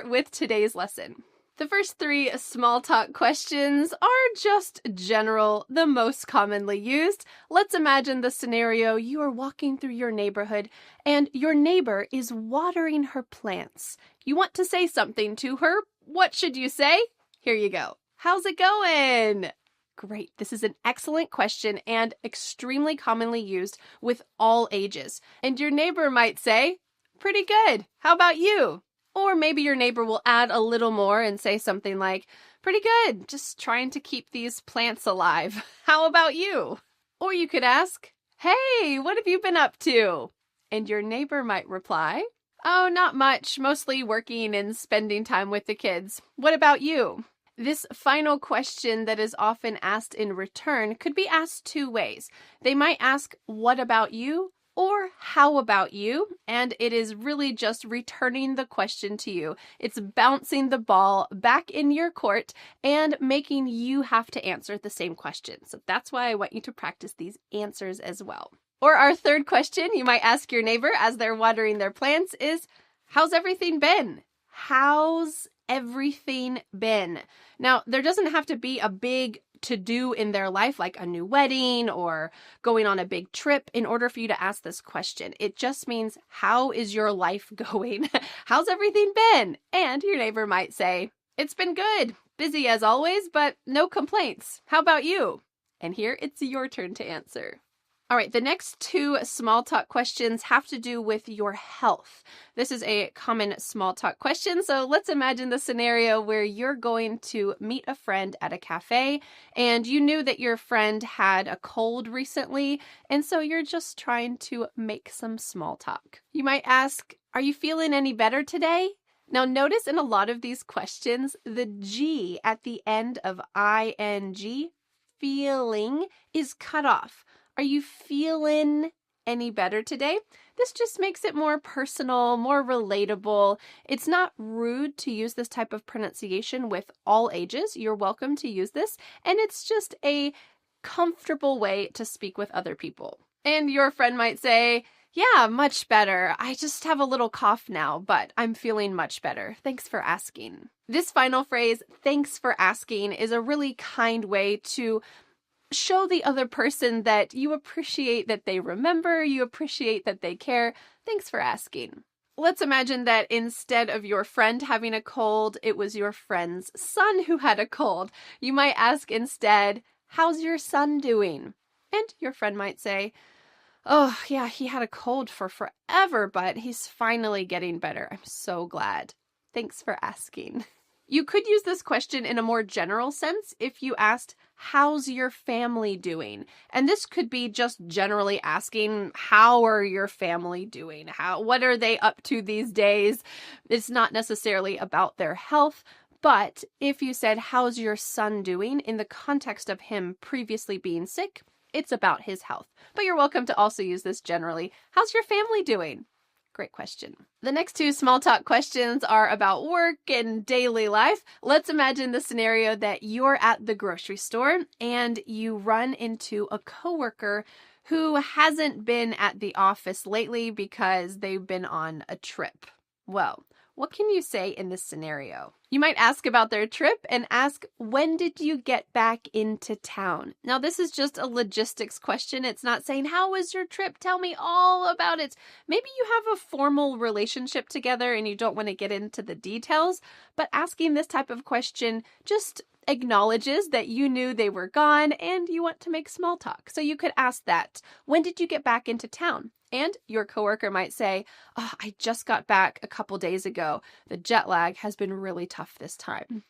With today's lesson. The first 3 small talk questions are just general, the most commonly used. Let's imagine the scenario: you are walking through your neighborhood and your neighbor is watering her plants. You want to say something to her. What should you say? Here you go. How's it going? Great. This is an excellent question and extremely commonly used with all ages. And your neighbor might say, "Pretty good. How about you?" Or maybe your neighbor will add a little more and say something like, "Pretty good, just trying to keep these plants alive. How about you?" Or you could ask, "Hey, what have you been up to?" And your neighbor might reply, "Oh, not much, mostly working and spending time with the kids. What about you?" This final question that is often asked in return could be asked 2 ways. They might ask, "What about you?" or "How about you?" And it is really just returning the question to you. It's bouncing the ball back in your court and making you have to answer the same question. So that's why I want you to practice these answers as well. Or our third question you might ask your neighbor as they're watering their plants is, "How's everything been?" How's everything been? Now, there doesn't have to be a big to-do in their life, like a new wedding or going on a big trip, in order for you to ask this question. It just means, how is your life going? How's everything been? And your neighbor might say, "It's been good. Busy as always, but no complaints. How about you?" And here it's your turn to answer. All right, the next 2 small talk questions have to do with your health. This is a common small talk question, so let's imagine the scenario where you're going to meet a friend at a cafe, and you knew that your friend had a cold recently, and so you're just trying to make some small talk. You might ask, "Are you feeling any better today?" Now, notice in a lot of these questions, the G at the end of ing, feeling, is cut off. Are you feeling any better today? This just makes it more personal, more relatable. It's not rude to use this type of pronunciation with all ages. You're welcome to use this, and it's just a comfortable way to speak with other people. And your friend might say, "Yeah, much better. I just have a little cough now, but I'm feeling much better. Thanks for asking." This final phrase, "thanks for asking," is a really kind way to show the other person that you appreciate that they remember, you appreciate that they care. Thanks for asking. Let's imagine that instead of your friend having a cold, it was your friend's son who had a cold. You might ask instead, "How's your son doing?" And your friend might say, "Oh, yeah, he had a cold for forever, but he's finally getting better. I'm so glad. Thanks for asking." You could use this question in a more general sense if you asked, "How's your family doing?" And this could be just generally asking, how are your family doing? What are they up to these days? It's not necessarily about their health, but if you said, "How's your son doing?" in the context of him previously being sick, it's about his health. But you're welcome to also use this generally. How's your family doing? Great question. The next 2 small talk questions are about work and daily life. Let's imagine the scenario that you're at the grocery store and you run into a coworker who hasn't been at the office lately because they've been on a trip. Well, what can you say in this scenario? You might ask about their trip and ask, "When did you get back into town?" Now, this is just a logistics question. It's not saying, "How was your trip? Tell me all about it." Maybe you have a formal relationship together and you don't want to get into the details, but asking this type of question just acknowledges that you knew they were gone and you want to make small talk. So you could ask that, "When did you get back into town?" And your coworker might say, "Oh, I just got back a couple days ago. The jet lag has been really tough this time."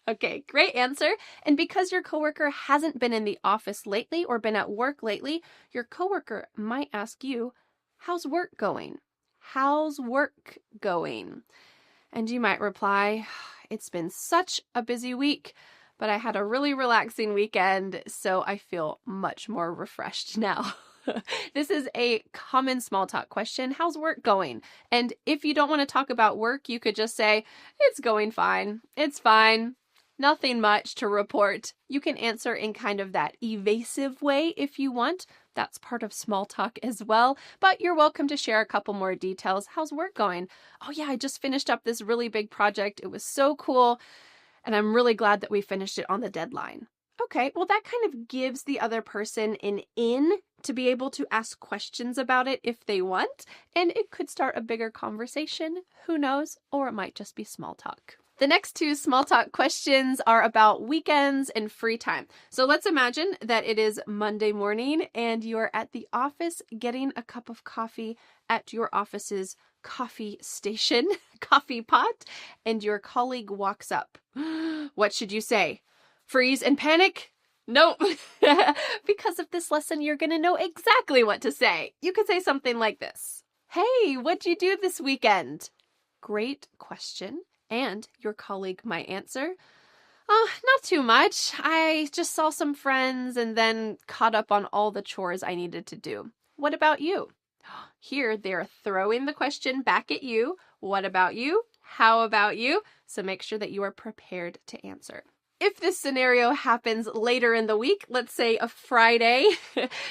Okay, great answer. And because your coworker hasn't been in the office lately or been at work lately, your coworker might ask you, "How's work going? How's work going?" And you might reply, "It's been such a busy week, but I had a really relaxing weekend, so I feel much more refreshed now." This is a common small talk question. How's work going? And if you don't want to talk about work, you could just say, "It's going fine. It's fine. Nothing much to report." You can answer in kind of that evasive way if you want, That's part of small talk as well, but you're welcome to share a couple more details. How's work going? Oh yeah, I just finished up this really big project. It was so cool, and I'm really glad that we finished it on the deadline. Okay, well that kind of gives the other person an in to be able to ask questions about it if they want, and it could start a bigger conversation, who knows, or it might just be small talk. The next two small talk questions are about weekends and free time. So let's imagine that it is Monday morning and you're at the office getting a cup of coffee at your office's coffee station, coffee pot, and your colleague walks up. What should you say? Freeze and panic? Nope. Because of this lesson, you're going to know exactly what to say. You could say something like this. Hey, what'd you do this weekend? Great question. And your colleague might answer, not too much. I just saw some friends and then caught up on all the chores I needed to do. What about you? Here, they're throwing the question back at you. What about you? How about you? So make sure that you are prepared to answer. If this scenario happens later in the week, let's say a Friday,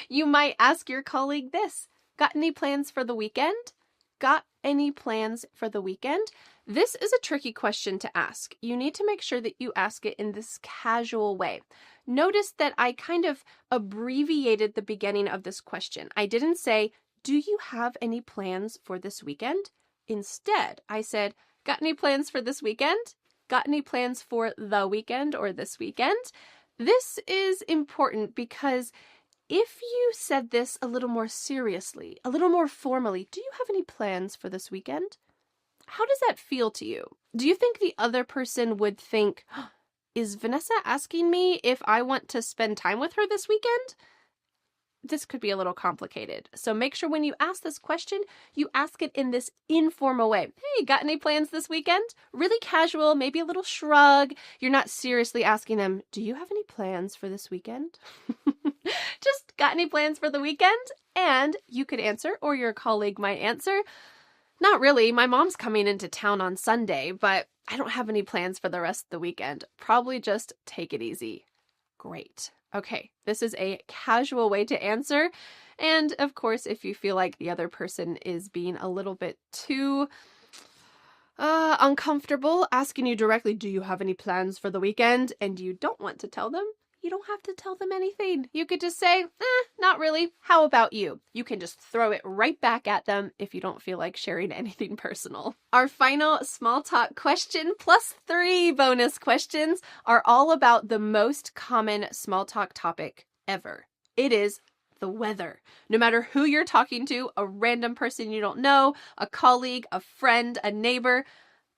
you might ask your colleague this. Got any plans for the weekend? Got any plans for the weekend? This is a tricky question to ask. You need to make sure that you ask it in this casual way. Notice that I kind of abbreviated the beginning of this question. I didn't say, do you have any plans for this weekend? Instead, I said, got any plans for this weekend? Got any plans for the weekend or this weekend? This is important because if you said this a little more seriously, a little more formally, do you have any plans for this weekend? How does that feel to you? Do you think the other person would think, is Vanessa asking me if I want to spend time with her this weekend? This could be a little complicated. So make sure when you ask this question, you ask it in this informal way. Hey, got any plans this weekend? Really casual, maybe a little shrug. You're not seriously asking them, do you have any plans for this weekend? Just got any plans for the weekend? And you could answer, or your colleague might answer, not really. My mom's coming into town on Sunday, but I don't have any plans for the rest of the weekend. Probably just take it easy. Great. Okay, this is a casual way to answer. And of course, if you feel like the other person is being a little bit too uncomfortable asking you directly, do you have any plans for the weekend? And you don't want to tell them, you don't have to tell them anything. You could just say, not really. How about you? You can just throw it right back at them if you don't feel like sharing anything personal. Our final small talk question plus 3 bonus questions are all about the most common small talk topic ever. It is the weather. No matter who you're talking to, a random person you don't know, a colleague, a friend, a neighbor,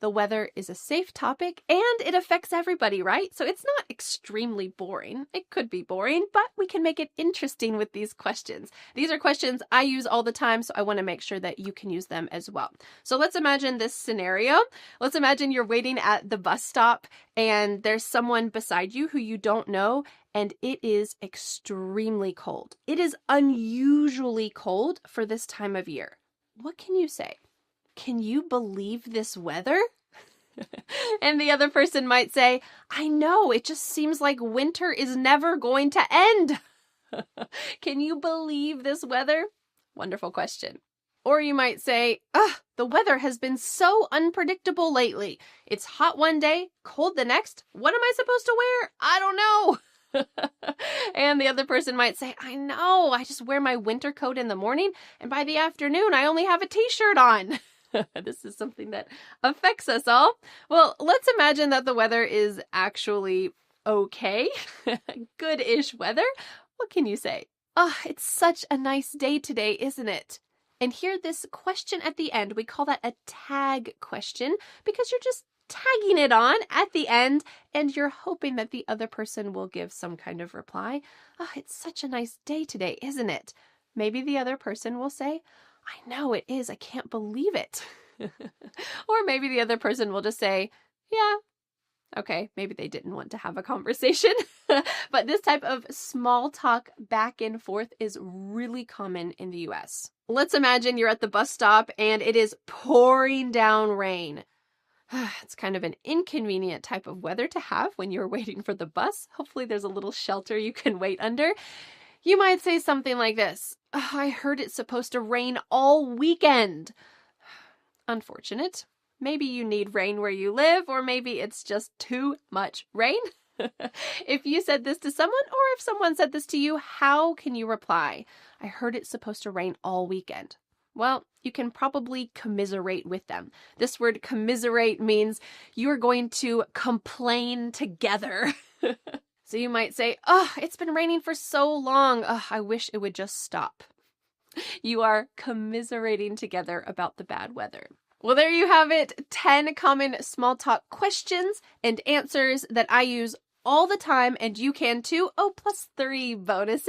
the weather is a safe topic and it affects everybody, right? So it's not extremely boring. It could be boring, but we can make it interesting with these questions. These are questions I use all the time, so I want to make sure that you can use them as well. So let's imagine this scenario. Let's imagine you're waiting at the bus stop and there's someone beside you who you don't know, and it is extremely cold. It is unusually cold for this time of year. What can you say? Can you believe this weather? And the other person might say, I know, it just seems like winter is never going to end. Can you believe this weather? Wonderful question. Or you might say, the weather has been so unpredictable lately. It's hot one day, cold the next. What am I supposed to wear? I don't know. And the other person might say, I know, I just wear my winter coat in the morning, and by the afternoon, I only have a t-shirt on. This is something that affects us all. Well, let's imagine that the weather is actually okay. Good-ish weather. What can you say? It's such a nice day today, isn't it? And here, this question at the end, we call that a tag question because you're just tagging it on at the end and you're hoping that the other person will give some kind of reply. It's such a nice day today, isn't it? Maybe the other person will say, I know it is. I can't believe it. Or maybe the other person will just say, yeah, okay, maybe they didn't want to have a conversation. But this type of small talk back and forth is really common in the US. Let's imagine you're at the bus stop and it is pouring down rain. It's kind of an inconvenient type of weather to have when you're waiting for the bus. Hopefully there's a little shelter you can wait under. You might say something like this. I heard it's supposed to rain all weekend. Unfortunate. Maybe you need rain where you live, or maybe it's just too much rain. If you said this to someone, or if someone said this to you, how can you reply? I heard it's supposed to rain all weekend. Well, you can probably commiserate with them. This word commiserate means you are going to complain together. So you might say, oh, it's been raining for so long. Oh, I wish it would just stop. You are commiserating together about the bad weather. Well, there you have it. 10 common small talk questions and answers that I use all the time, and you can too. Oh, plus 3 bonuses.